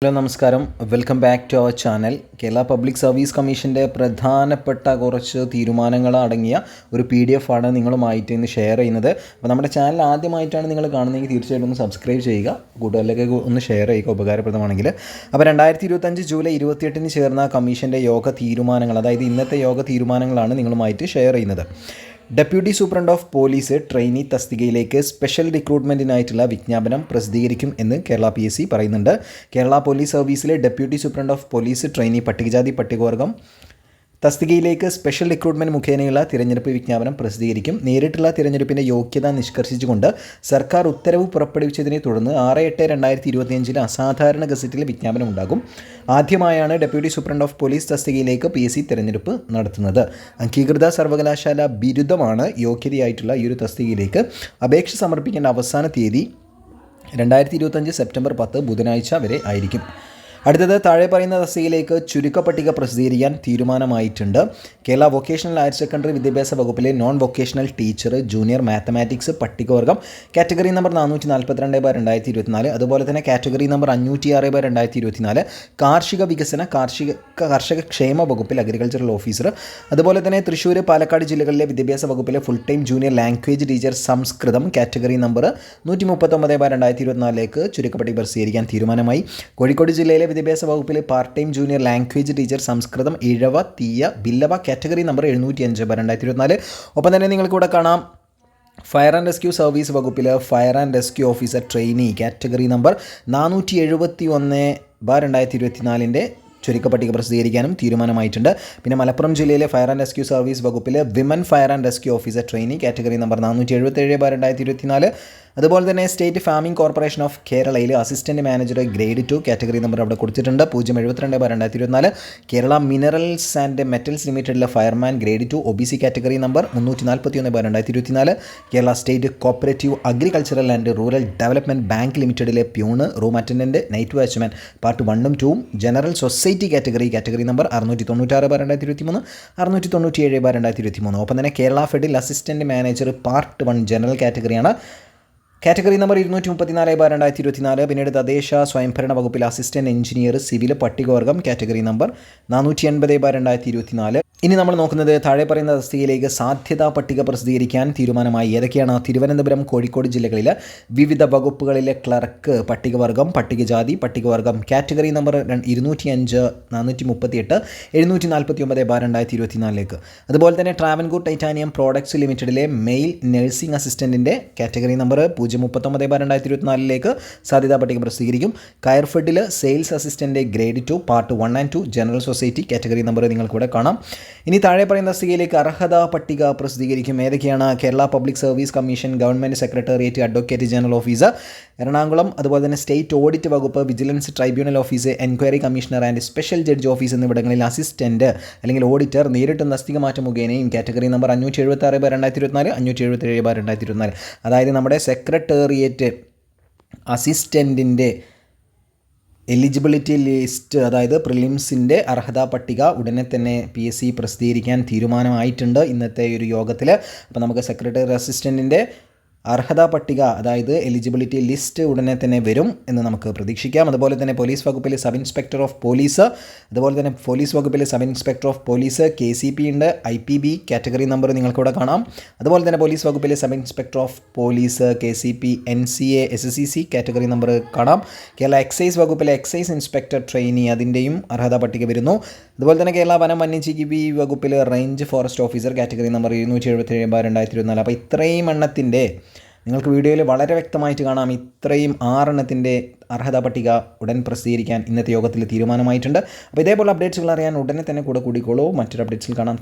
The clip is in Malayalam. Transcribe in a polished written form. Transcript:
ഹലോ നമസ്കാരം, welcome back to our channel. Kerala public service കമ്മീഷൻ്റെ പ്രധാനപ്പെട്ട കുറച്ച് തീരുമാനങ്ങൾ അടങ്ങിയ ഒരു PDF ആണ് നിങ്ങളുമായിട്ട് ഇന്ന് ഷെയർ ചെയ്യുന്നത്. അപ്പോൾ നമ്മുടെ ചാനൽ ആദ്യമായിട്ടാണ് നിങ്ങൾ കാണുന്നതെങ്കിൽ തീർച്ചയായിട്ടും ഒന്ന് സബ്സ്ക്രൈബ് ചെയ്യുക, കൂട്ടുകാരിലേക്ക് ഒന്ന് ഷെയർ ചെയ്യുക ഉപകാരപ്രദമാണെങ്കിൽ. അപ്പോൾ 2025 ജൂലൈ 28 ചേർന്ന കമ്മീഷൻ്റെ യോഗ തീരുമാനങ്ങൾ, അതായത് ഇന്നത്തെ യോഗ തീരുമാനങ്ങളാണ് നിങ്ങളുമായിട്ട് ഷെയർ ചെയ്യുന്നത്. Deputy superintendent of police trainee തസ്തികയിലേക്ക് സ്പെഷ്യൽ റിക്രൂട്ട്മെൻറ്റിനായിട്ടുള്ള വിജ്ഞാപനം പ്രസിദ്ധീകരിക്കും എന്ന് കേരള PSC പറയുന്നുണ്ട്. കേരള പോലീസ് സർവീസിലെ deputy superintendent of police trainee പട്ടികജാതി പട്ടികവർഗം തസ്തികയിലേക്ക് സ്പെഷ്യൽ റിക്രൂട്ട്മെൻറ്റ് മുഖേനയുള്ള തിരഞ്ഞെടുപ്പ് വിജ്ഞാപനം പ്രസിദ്ധീകരിക്കും. നേരിട്ടുള്ള തിരഞ്ഞെടുപ്പിൻ്റെ യോഗ്യത നിഷ്കർഷിച്ചുകൊണ്ട് സർക്കാർ ഉത്തരവ് പുറപ്പെടുവിച്ചതിനെ തുടർന്ന് 6/8/2025 അസാധാരണ ഗസറ്റിൽ വിജ്ഞാപനം ഉണ്ടാകും. ആദ്യമായാണ് ഡെപ്യൂട്ടി സൂപ്രണ്ട് ഓഫ് പോലീസ് തസ്തികയിലേക്ക് PSC തിരഞ്ഞെടുപ്പ് നടത്തുന്നത്. അംഗീകൃത സർവകലാശാല ബിരുദമാണ് യോഗ്യതയായിട്ടുള്ള ഈ ഒരു തസ്തികയിലേക്ക് അപേക്ഷ സമർപ്പിക്കേണ്ട അവസാന തീയതി 2025 സെപ്റ്റംബർ 10 ബുധനാഴ്ച വരെ ആയിരിക്കും. അടുത്തത്, താഴെ പറയുന്ന തസ്തികയിലേക്ക് ചുരുക്കപ്പട്ടിക പ്രസിദ്ധീകരിക്കാൻ തീരുമാനമായിട്ടുണ്ട്. കേരള വൊക്കേഷണൽ ഹയർ സെക്കൻഡറി വിദ്യാഭ്യാസ വകുപ്പിലെ non vocational teacher junior mathematics പട്ടികവർഗം കാറ്റഗറി നമ്പർ 442/2024, അതുപോലെ തന്നെ കാറ്റഗറി നമ്പർ 506/2024 കാർഷിക വികസന കർഷക ക്ഷേമ വകുപ്പിൽ അഗ്രികൾച്ചറൽ ഓഫീസർ, അതുപോലെ തന്നെ തൃശ്ശൂർ പാലക്കാട് ജില്ലകളിലെ വിദ്യാഭ്യാസ വകുപ്പിലെ full time junior language teacher Sanskrit category number 139/2024 ചുരുക്കപ്പട്ടിക പ്രസിദ്ധീകരിക്കാൻ തീരുമാനമായി. കോഴിക്കോട് ജില്ലയിലെ വിദ്യാഭ്യാസ വകുപ്പിലെ part time junior language teacher Sanskrit Ezhava Thiyya Billava category number 705/2024. ഒപ്പം തന്നെ നിങ്ങൾക്കിവിടെ കാണാം ഫയർ ആൻഡ് റെസ്ക്യൂ സർവീസ് വകുപ്പിൽ fire and rescue officer trainee category number 471/2024 ചുരുക്കപ്പട്ടിക പ്രസിദ്ധീകരിക്കാനും തീരുമാനമായിട്ടുണ്ട്. പിന്നെ മലപ്പുറം ജില്ലയിലെ ഫയർ ആൻഡ് റെസ്ക്യൂ സർവീസ് വകുപ്പിൽ women fire and rescue officer trainee category number 477/2024. അതുപോലെ തന്നെ സ്റ്റേറ്റ് ഫാമിംഗ് കോർപ്പറേഷൻ ഓഫ് കേരളയിൽ assistant manager grade 2 category number അവിടെ കൊടുത്തിട്ടുണ്ട് 072/2024. കേരള മിനറൽസ് ആൻഡ് മെറ്റൽസ് ലിമിറ്റഡിലെ fireman grade 2 OBC category number 341/2024. Kerala state cooperative agricultural and rural development bank ലിമിറ്റഡിലെ peon room attendant night watchman part 1 ഉം 2 ജനറൽ സൊസൈറ്റി കാറ്റഗറി നമ്പർ 696/2023, 697/2023. ഒപ്പം തന്നെ കേരള ഫെഡിൽ അസിസ്റ്റൻറ്റ് മാനേജർ പാർട്ട് 1 ജനറൽ കാറ്റഗറിയാണ്, കാറ്റഗറി നമ്പർ 234/2024. പിന്നീട് തദ്ദേശ സ്വയംഭരണ വകുപ്പിൽ അസിസ്റ്റൻറ്റ് എഞ്ചിനീയർ സിവിൽ പട്ടികവർഗം കാറ്റഗറി നമ്പർ 480/2024. ഇനി നമ്മൾ നോക്കുന്നത്, താഴെ പറയുന്ന തസ്തികയിലേക്ക് സാധ്യതാ പട്ടിക പ്രസിദ്ധീകരിക്കാൻ തീരുമാനമായി. ഏതൊക്കെയാണ്? തിരുവനന്തപുരം, കോഴിക്കോട് ജില്ലകളിലെ വിവിധ വകുപ്പുകളിലെ ക്ലർക്ക് പട്ടികവർഗം പട്ടികജാതി പട്ടികവർഗം കാറ്റഗറി നമ്പർ 205, 438, 749/2024. അതുപോലെ തന്നെ ട്രാവൻകൂർ ടൈറ്റാനിയം പ്രോഡക്ട്സ് ലിമിറ്റഡിലെ മെയിൽ നഴ്സിംഗ് അസിസ്റ്റൻറ്റിൻ്റെ കാറ്റഗറി നമ്പർ 039/2024 സാധ്യതാ പട്ടിക പ്രസിദ്ധീകരിക്കും. കയർഫെഡിൽ sales assistant grade 2 part 1 and 2 general society category number നിങ്ങൾക്കൂടെ കാണാം. ഇനി താഴെ പറയുന്ന തസ്തികയിലേക്ക് അർഹതാ പട്ടിക പ്രസിദ്ധീകരിക്കും. ഏതൊക്കെയാണ്? Kerala public service commission government secretariat advocate general officer Ernakulam, അതുപോലെ തന്നെ സ്റ്റേറ്റ് ഓഡിറ്റ് വകുപ്പ് vigilance tribunal office enquiry commissioner and special judge office എന്നിവിടങ്ങളിൽ അസിസ്റ്റൻറ്റ് അല്ലെങ്കിൽ ഓഡിറ്റർ നേരിട്ടും തസ്തിക മാറ്റം മുഖേനയും കാറ്റഗറി നമ്പർ 576/2024, 577/2024. അതായത് നമ്മുടെ സെക്രട്ടേറിയറ്റ് അസിസ്റ്റൻറ്റിൻ്റെ എലിജിബിലിറ്റി ലിസ്റ്റ്, അതായത് പ്രിലിംസിൻ്റെ അർഹതാ പട്ടിക ഉടനെ തന്നെ PSC പ്രസിദ്ധീകരിക്കാൻ തീരുമാനമായിട്ടുണ്ട് ഇന്നത്തെ ഒരു യോഗത്തിൽ. അപ്പോൾ നമുക്ക് സെക്രട്ടറി അസിസ്റ്റൻറ്റിൻ്റെ അർഹതാ പട്ടിക, അതായത് എലിജിബിലിറ്റി ലിസ്റ്റ് ഉടനെ തന്നെ വരും എന്ന് നമുക്ക് പ്രതീക്ഷിക്കാം. അതുപോലെ തന്നെ പോലീസ് വകുപ്പിൽ സബ് ഇൻസ്പെക്ടർ ഓഫ് പോലീസ്, അതുപോലെ തന്നെ പോലീസ് വകുപ്പിൽ sub inspector of police KCP ഉണ്ട്, IPB കാറ്റഗറി നമ്പർ നിങ്ങൾക്കിവിടെ കാണാം. അതുപോലെ തന്നെ പോലീസ് വകുപ്പിൽ sub inspector of police KCP NCA SSCC category number കാണാം. കേരള എക്സൈസ് വകുപ്പിലെ എക്സൈസ് ഇൻസ്പെക്ടർ ട്രെയിനി അതിൻ്റെയും അർഹതാ പട്ടിക വരുന്നു. അതുപോലെ തന്നെ കേരള വനം വന്യജീവി വകുപ്പിൽ range forest officer category number 277/2024. അപ്പോൾ ഇത്രയും എണ്ണത്തിൻ്റെ നിങ്ങൾക്ക് വീഡിയോയിൽ വളരെ വ്യക്തമായിട്ട് കാണാം, ഇത്രയും 6 എണ്ണത്തിൻ്റെ അർഹതാ പട്ടിക ഉടൻ പ്രസിദ്ധീകരിക്കാൻ ഇന്നത്തെ യോഗത്തിൽ തീരുമാനമായിട്ടുണ്ട്. അപ്പോൾ ഇതേപോലെ അപ്ഡേറ്റ്സുകൾ അറിയാൻ ഉടനെ തന്നെ കൂടെ കൂടിക്കോളൂ. മറ്റൊരു അപ്ഡേറ്റ്സിൽ കാണാം.